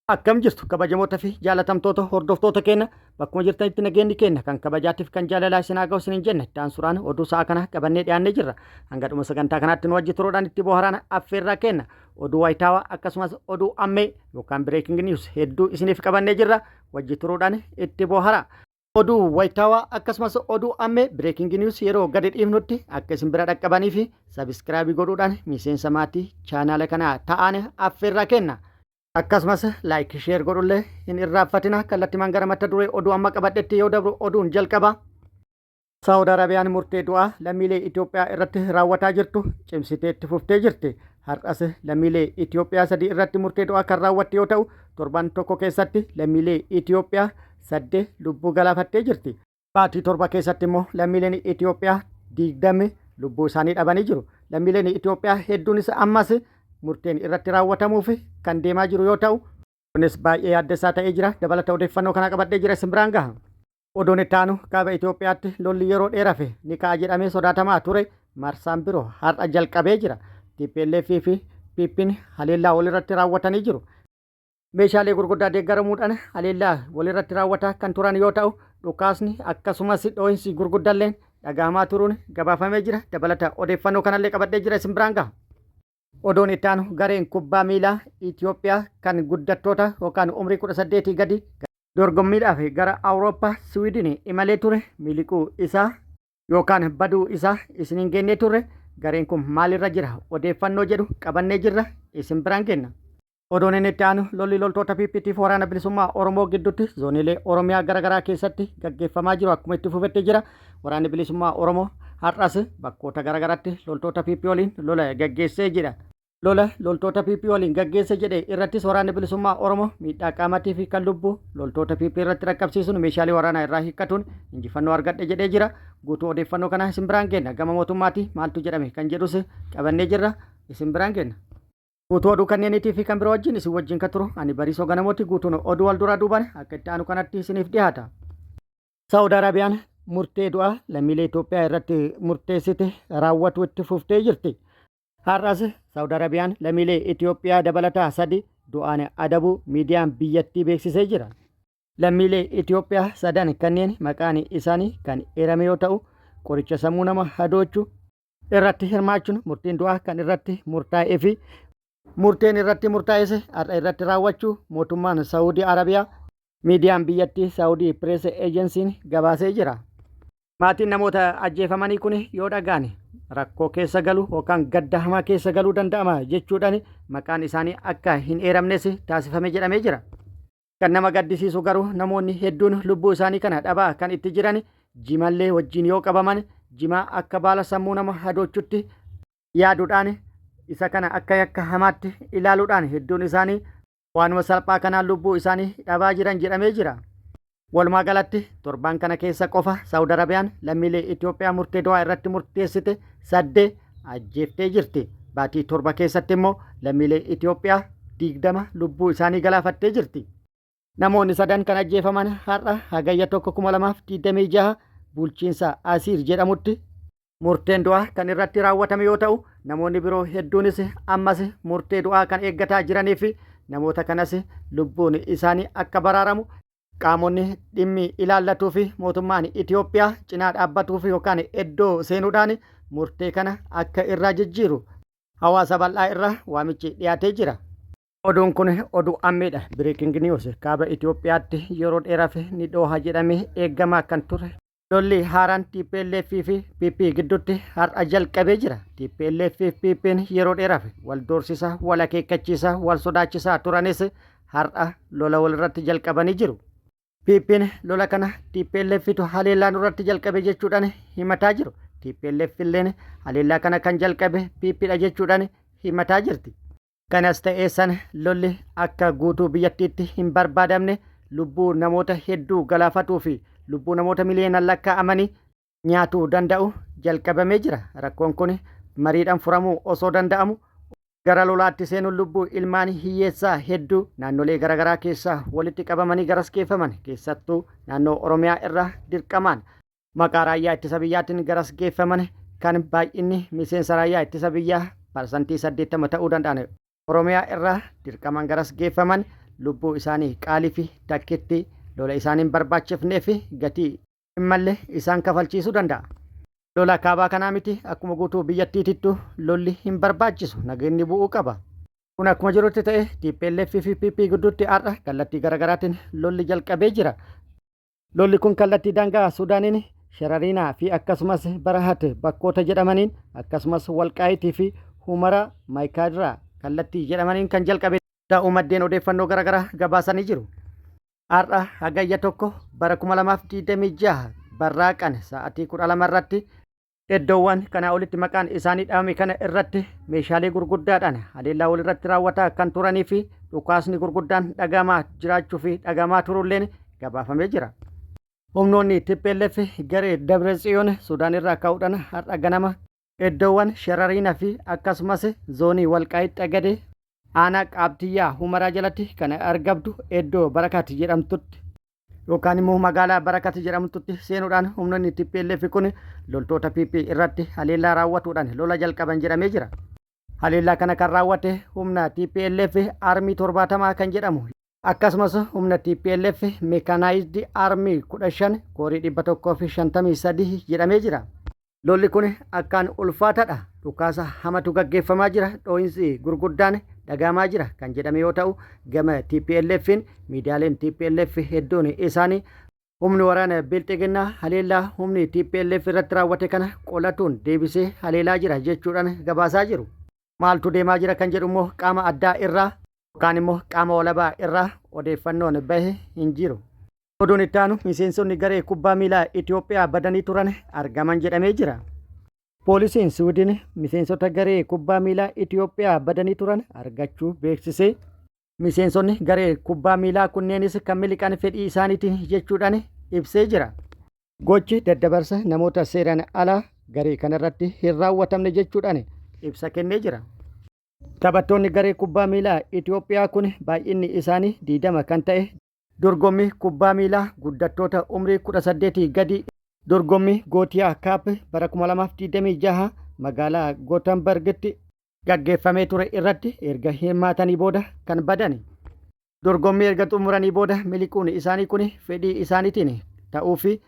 Akkam jirtu kabajamoota fi jaalatamtoota hordoftoota keenya bakkuma jirtanitti nageenyi keenya kan kabajaatiif kan jaalalaa isin haa ga'u isin hin jenne suuraan oduu sa'a kana qabannee dhiyaannee jirra. Hanga dhuma sagantaa kanaatti nu wajji turuudhaan itti bohaaraan affeerraa kenna. Oduu wayitaawaa akkasumas oduu ammee yookaan breaking news hedduu isiniif qabannee jirra. Wajji turuudhaan itti bohaara. Oduu wayitaawaa akkasumas oduu ammee breaking news yeroo gadi dhiifnutti akka isin bira dhaqqabanii fi sabiskiraabii godhuudhaan miseensa maatii chaanaala kanaa ta'an affeerraa kenna. Akkasumas like share godhullee hin irraanfatina. Kallattimaan gara mata duree oduu amma qabadhetti yoo dabru oduun jalqaba. Saawud Arabiyaan murtee du'aa lammiilee Itoophiyaa irratti raawwataa jirtu cimsitee itti fuftee jirti. Har'as lammiilee Itoophiyaa 3 irratti murtee du'aa kan raawwatte yoo ta'u, torban tokko keessatti lammiilee Itoophiyaa 8 lubbuu galaafattee jirti. Baatii torba keessatti immoo lammiileen Itoophiyaa 20 lubbuu isaanii dhabanii jiru. Lammiileen Itoophiyaa hedduunis ammas murteen irratti raawwatamuuf kan deemaa jiru yoo ta'u, kunis baay'ee yaaddessaa ta'ee jira. Dabalata odeeffannoo kana qabadhee jira isin biraan gaha. Oduun itti aanu kaaba Itoophiyaatti lolli yeroo dheeraaf ni ka'a jedhamee sodaatamaa ture marsaan biroo har'a jalqabee jira. TPLF fi PP'n haleellaa walirratti raawwatanii jiru. Meeshaalee gurguddaa deeggaramuudhaan haleellaa walirratti raawwataa kan turan yoo ta'u, dhukaasni akkasumas dhoohinsi gurguddaalleen dhagahamaa turuun gabaafamee jira. Dabalata odeeffannoo kanallee qabadhee jira isin biraan gaha. Oduun itti aanu gareen kubbaa miilaa Itoophiyaa kan guddattoota yookaan umrii 18 gadi dorgommiidhaaf gara Awurooppaa Siwiidin imalee ture miliquu isaa yookaan baduu isaa isin hin geennee turre. Gareen kun maalirra jira odeeffannoo jedhu qabannee jirra isin biraan kenna. Oduun inni itti aanu lolli loltoota PPTF waraana bilisummaa Oromoo gidduutti zooniilee Oromiyaa garaagaraa keessatti gaggeeffamaa jiru akkuma itti fufettee jira. Waraanni bilisummaa Oromoo har'as bakkoota garaagaraatti loltoota PP waliin lola gaggeessee jira. Lola loltoota PP waliin gaggeesse jedhe irrattis waraanni bilisummaa Oromoo miidhaa qaamatii fi kan lubbuu loltoota PP irratti rakkabsiisuun meeshaalee waraanaa irraa hiikkatuun injifannoo argadhe jedhee jira. Guutuu odeeffannoo kana isin biraan kenna. Gama mootummaatti maaltu jedhame kan jedhus qabannee jirra isin biraan kenna. Guutuu oduu kanneeniitii fi kan biroo wajjin isin wajjin kan turu ani Bariisoo Ganamooti. Guutuun oduu wal duraa duubaan akka itti aanu kanatti isiniif dhiyaata. Saawud Arabiyaan murtee du'aa lammiilee Itoophiyaa irratti murteessite raawwatu itti fuftee jirti. Har'as Saawud Arabiyaan lammiilee Itoophiyaa dabalataa 3 du'aan adabuu miidiyaan biyyattii beeksisee jira. Lammiilee Itoophiyaa 3 kanneen maqaan isaanii kan eerame yoo ta'u, qoricha sammuu nama hadoochuu irratti hirmaachuun murtiin du'aa kan irratti murtaa'ee fi murteen irratti murtaa'es har'a irratti raawwachuu mootummaan Saawudii Arabiyaa miidiyaan biyyattii Saawudii Pirees Eejensiin gabaasee jira. Maatiin namoota ajjeefamanii kun yoo dhagaan rakkoo keessa galu yookaan gadda hamaa keessa galuu danda'ama jechuudhaan maqaan isaanii akka hin eeramnes taasifame jedhamee jira. Kan nama gaddisiisu garuu namoonni hedduun lubbuu isaanii kana dhabaa kan itti jiran jimallee wajjin yoo qabaman jimaa akka baala sammuu nama hadoochutti yaaduudhaan isa kana akka yakka hamaatti ilaaluudhaan hedduun isaanii waanuma salphaa kanaan lubbuu isaanii dhabaa jiran jedhamee jira. Walumaa galatti torban kana keessa qofa Saawud Arabiyaan lammiilee Itoophiyaa murtee du'aa irratti murteessite 8 ajjeeftee jirti. Baatii torba keessatti immoo lammiilee Itoophiyaa 20 lubbuu isaanii galaafattee jirti. Namoonni 3 kan ajjeefaman har'a hagayya 2026 bulchiinsa Asiir jedhamutti murteen du'aa kan irratti raawwatame yoo ta'u, namoonni biroo hedduunis ammas murtee du'aa kan eeggataa jiranii fi namoota kanas lubbuun isaanii akka baraaramu qaamonni dhimmi ilaallatuu fi mootummaan Itoophiyaa cinaa dhaabbatuu fi yookaan iddoo seenuudhaan murtee kana akka irraa jijjiiru hawaasa bal'aa irraa waamichi dhiyaatee jira. Oduun kun oduu ammeedha. Breaking news kaaba Itoophiyaatti yeroo dheeraaf ni dhooha jedhamee eeggamaa kan ture. Lolli haaraan TPLF fi PP gidduutti har'a jalqabee jira. TPLF fi PP'n yeroo dheeraaf wal doorsisaa, wal akeekkachiisaa, wal sodaachisaa turanis har'a lola walirratti jalqabanii jiru. PP'n lola kana TPLFtu haleellaa irratti jalqabe jechuudhaan himataa jiru. TPLF illeen haleellaa kana kan jalqabe PPdha jechuudhaan himataa jirti. Kanas ta'ee san lolli akka guutuu biyyattiitti hin barbaadamne lubbuu namoota hedduu galaafatuu fi lubbuu namoota miliyoonaan lakkaa'amanii nyaatuu danda'u jalqabamee jira. Rakkoon kun mariidhaan furamuu osoo danda'amu gara lolaatti seenuun lubbuu ilmaan hiyyeessaa hedduu naannolee garaagaraa keessaa walitti qabamanii garas geeffaman keessattuu naannoo Oromiyaa irraa dirqamaan maqaa raayyaa ittisa biyyaatiin garas geeffaman kan baay'inni miseensa raayyaa ittisa biyyaa parsantii 80 ta'uu danda'an Oromiyaa irraa dirqamaan garas geeffaman lubbuu isaanii qaalii fi takkitti lola isaaniin barbaachifnee fi gatii hin malle isaan kafalchiisuu danda'a. Lola kaabaa kanaa miti akkuma guutuu biyyattiitittu lolli hin barbaachisu nageenyi bu'uu qaba. Kun akkuma jirutti ta'e TPLF fi PP gidduutti har'a kallattii garaagaraatiin lolli jalqabee jira. Lolli kun kallattii daangaa Suudaaniin Sharariinaa fi akkasumas Barahat bakkoota jedhamaniin akkasumas Walqaayitii fi Humara Maayikaadiraa kallattii jedhamaniin kan jalqabe ta'uu maddeen odeeffannoo garaagaraa gabaasanii jiru. Har'a hagayya 1 bara 2026 barraaqan sa'aatii 12 irratti iddoowwan kanaa olitti maqaan isaanii dhabame kana irratti meeshaalee gurguddaadhaan haleellaa walirratti raawwataa kan turanii fi dhukaasni gurguddaan dhagamaa jiraachuu fi dhagamaa turulleen gabaafamee jira. Humnoonni TPLF garee Dabretsiyoon Sudaan irraa ka'uudhaan har'a ganama iddoowwan Sharariinaa fi akkasumas zoonii Walqaayit Xagadee aanaa Qaabtiyyaa Humaraa jalatti kan argamtu iddoo Barakat jedhamtutti yookaan immoo magaalaa Barakat jedhamtutti seenuudhaan humnoonni TPLF kun loltoota PP irratti haleellaa raawwatuudhaan lola jalqaban jedhamee jira. Haleellaa kana kan raawwate humna TPLF Armii 70 kan jedhamu akkasumas humna TPLF Mechanized Army 15 koorii 153 jedhamee jira. Lolli kun akkaan ulfaataadha. Dhukaasa hamatu gaggeeffamaa jira. Dhoohinsi gurguddaan dhagamaa jira kan jedhame yoo ta'u gama TPLFin miidiyaaleen TPLF hedduun isaanii humni waraana Bilxiginnaa haleellaa humni TPLF irratti raawwate kana qolatuun deebisee haleelaa jira jechuudhaan gabaasaa jiru. Maaltu deemaa jira kan jedhu immoo qaama addaa irraa yookaan immoo qaama walabaa irraa odeeffannoon bahe hin jiru. Oduun itti aanu miseensonni garee kubbaa miilaa Itoophiyaa badanii turan argaman jedhamee jira. Poolisiin Suudiin miseensota garee kubbaa miilaa Itoophiyaa badanii turan argachuu beeksisee miseensonni garee kubbaa miilaa kunneenis kan miliqan fedhii isaaniitiin jechuudhaan ibsee jira. Gochi daddabarsa namoota seeraan alaa garee kanarratti hin raawwatamne jechuudhaan ibsa kennee jira. Taphattoonni garee kubbaa miilaa Itoophiyaa kun baay'inni isaanii 20 kan ta'e dorgommii kubbaa miilaa guddattoota umrii 18 gadi dorgommii Gootiyaa Kaap bara 2026 magaalaa Gootenbergitti gaggeeffamee ture irratti erga hirmaatanii booda kan badan. Dorgommii erga xumuranii booda miliquun isaanii kun fedhii isaaniitiin ta'uu fi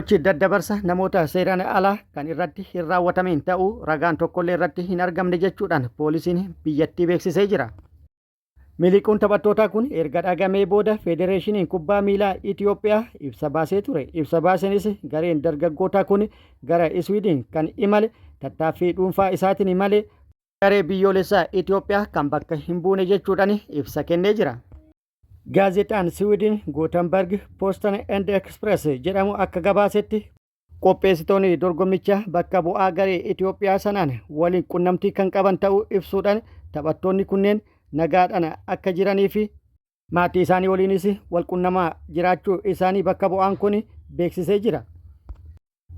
gochi daddabarsa namoota seeraan alaa kan irratti hin raawwatamin ta'uu ragaan tokkollee irratti hin argamne jechuudhaan poolisiin biyyattii beeksisee jira. Miliquun taphattootaa kun erga dhagamee booda Federeeshiniin Kubbaa Miilaa Itoophiyaa ibsa baasee ture. Ibsa baaseenis gareen dargaggootaa kun gara Iswiidin kan imale tattaaffii dhuunfaa isaatiin malee garee biyyoolessaa Itoophiyaa kan bakka hin buune jechuudhaan ibsa kennee jira. Gaazexaan Swiidin Gootenberg Posten and Express jedhamu akka gabaasetti qopheessitoonni dorgommichaa bakka bu'aa garee Itoophiyaa sanaan waliin qunnamtii kan qaban ta'uu ibsuudhaan taphattoonni kunneen nagaadhaan akka jiranii fi maatii isaanii waliinis wal qunnamaa jiraachuu isaanii bakka bu'aan kun beeksisee jira.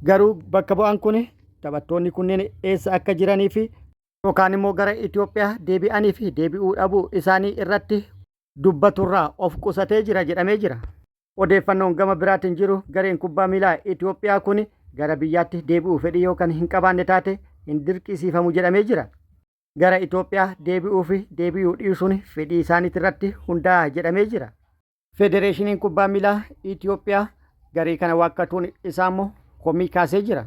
Garuu bakka bu'aan kun taphattoonni kunneen eessa akka jiranii fi yookaan immoo gara Itoophiyaa deebi'anii fi deebi'uu dhabuu isaanii irratti dubbaturraa of qusatee jira jedhamee jira. Odeeffannoon gama biraatiin jiru gareen kubbaa miilaa Itoophiyaa kun gara biyyaatti deebi'uu fedhii yookaan hin qabaanne taate hin dirqisiifamu jedhamee jira. Gara Itoophiyaa deebi'uu fi deebi'uu dhiisuun fedhii isaaniitti irratti hundaa'a jedhamee jira. Federeeshiniin kubbaa miilaa Itoophiyaa garee kana waakkatuun isaa immoo komii kaasee jira.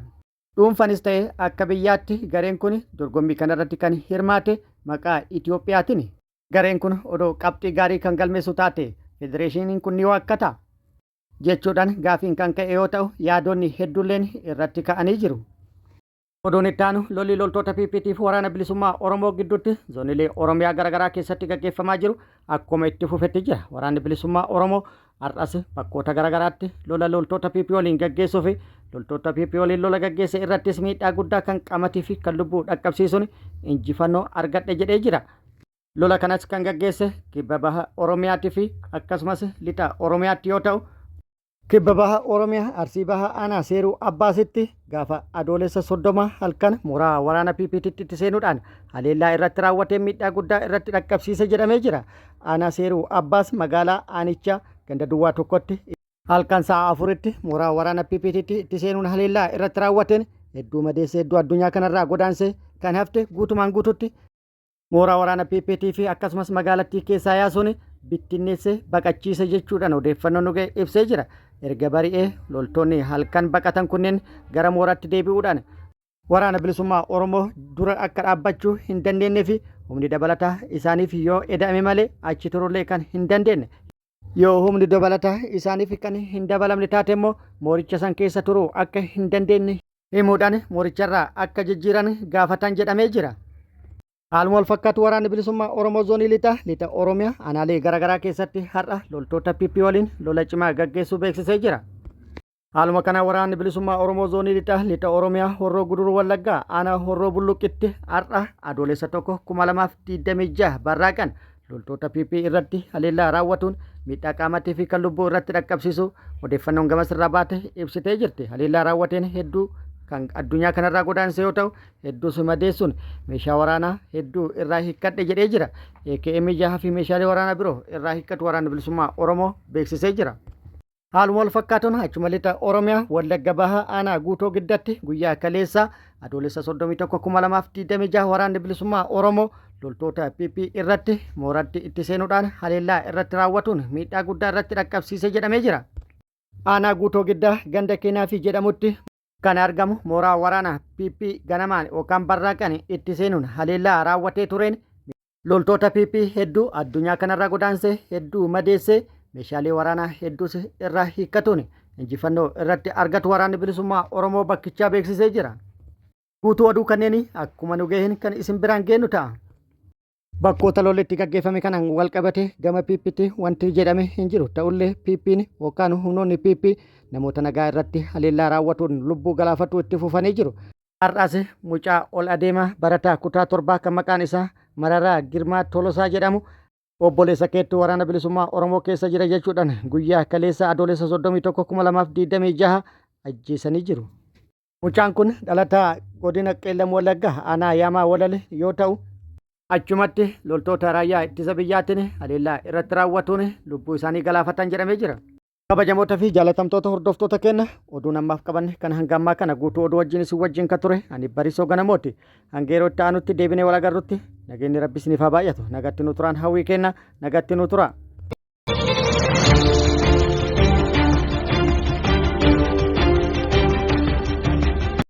Dhuunfanis ta'e akka biyyaatti gareen kun dorgommii kanarratti kan hirmaate maqaa Itoophiyaatiin. Gareen kun odoo qabxii gaarii kan galmeessu taate federeeshiniin kun ni waakkata jechuudhaan gaafiin kan ka'e yoo ta'u yaadonni hedduulleen irratti ka'anii jiru. Oduun itti aanu lolli loltoota PPT fi waraana bilisummaa Oromoo gidduutti zoonilee Oromiyaa garaagaraa keessatti gaggeeffamaa jiru akkuma itti fufetti jira. Waraanni bilisummaa Oromoo har'as bakkoota garaagaraatti lola loltoota PP waliin gaggeessuu fi loltoota PP waliin lola gaggeesse irrattis miidhaa guddaa kan qamatii fi kan lubbuu dhaqqabsiisuun injifannoo argadhe jedhee jira. Lola kanas kan gaggeesse kibba baha Oromiyaatii fi akkasumas lixaa Oromiyaatti yoo ta'u kibba baha Oromiyaa Arsii baha aanaa Seeruu Abbaasitti gaafa adoolessa 30 halkan mooraa waraana PPTtti seenuudhaan haleellaa irratti raawwatee miidhaa guddaa irratti dhaqqabsiise jedhamee jira. Aanaa Seeruu Abbaas magaalaa Aanichaa ganda duwwaa tokkotti halkan sa'a 4tti mooraa waraana PPTtti seenuun haleellaa irratti raawwateen hedduu madeesse hedduu addunyaa kanarraa godaansee kan hafte guutumaan guututti mooraa waraana PPT fi akkasumas magaalattii keessaa yaasuun bittinneessee baqachiise jechuudhaan odeeffannoon nu ga'e ibsee jira. Erga bari'ee loltoonni halkan baqatan kunneen gara mooraatti deebi'uudhaan waraana bilisummaa Oromoo dura akka dhaabbachuu hin dandeenye fi humni dabalataa isaaniif yoo eda'ame malee achi turullee kan hin dandeenye. Yoo humni dabalataa isaaniif kan hin dabalamne taate immoo mooricha san keessa turuu akka hin dandeenye himuudhaan mooricharraa akka jijjiiran gaafatan jedhamee jira. Haaluma wal fakkaatu waraanni bilisummaa Oromoo zoonii lixa Oromiyaa aanaalee garaagaraa keessatti har'a loltoota PP waliin lola cimaa gaggeessuu beeksisee jira. Haaluma kana waraanni bilisummaa Oromoo zoonii lixa Oromiyaa Horroo Guduruu Wallaggaa aanaa Horroo Bulluqitti har'a adoolessa 2026 barraaqan loltoota PP irratti haleellaa raawwatuun miidhaa qaamatii fi kan lubbuu irratti dhaqqabsiisu odeeffannoon gamas irraa baate ibsitee jirti. Haleellaa raawwateen hedduu kan addunyaa kanarraa godaanse yoo ta'u hedduu madeessuun meeshaa waraanaa hedduu irraa hiikkadhe jedhee jira. AKM 6 fi meeshaalee waraanaa biroo irraa hiikkatu waraanni bilisummaa Oromoo beeksisee jira. Haaluma wal fakkaatuun achuma lixa Oromiyaa Wallagga Bahaa aanaa Guutoo Giddatti guyyaa kaleessaa adoolessa 31/2026 waraanni bilisummaa Oromoo loltoota PP irratti mooratti itti seenuudhaan haleellaa irratti raawwatuun miidhaa guddaa irratti dhaqqabsiise jedhamee jira. Aanaa Guutoo Giddaa ganda Keenaafi jedhamutti kan argamu mooraa waraanaa PP ganamaan yookaan barraaqan itti seenuun haleellaa raawwatee tureen loltoota PP hedduu addunyaa kanarraa godaanse hedduu madeesse meeshaalee waraanaa hedduus irraa hiikkatuun injifannoo irratti argatu waraanni bilisummaa Oromoo bakkichaa beeksisee jira. Guutuu oduu kanneen akkuma nu ga'een kan isin biraan geenyu ta'a. Bakkoota lolli itti gaggeeffame kanaan wal qabate gama PP'tti wanti jedhame hin jiru ta'ullee PP'n yookaan humnoonni PP namoota nagaa irratti haleellaa raawwatuun lubbuu galaafatu itti fufanii jiru. Har'as mucaa ol adeemaa barataa kutaa 7 kan maqaan isaa Mararaa Girmaa Tolosaa jedhamu obboleessa keettuu waraana bilisummaa Oromoo keessa jira jechuudhaan guyyaa kaleessa adoolessa 31/2026 ajjeesanii jiru. Mucaan kun dhalataa godina Qeellam Wallaggaa aanaa Yaamaa Walale yoo ta'u achumatti loltoota raayyaa ittisa biyyaatiin haleellaa irratti raawwatuun lubbuu isaanii galaafatan jedhamee jira. Kabajamoota fi jaalatamtoota hordoftoota keenya oduun ammaaf qabanne kan hanga ammaa kana guutuu oduu wajjin isin wajjin kan ture ani Barisoo Ganamooti. Hanga yeroo itti aanutti deebinee wal agarrutti nageenyi Rabbi isiniif haa baay'atu. Nagatti nu turaan hawwii kenna nagatti nu tura.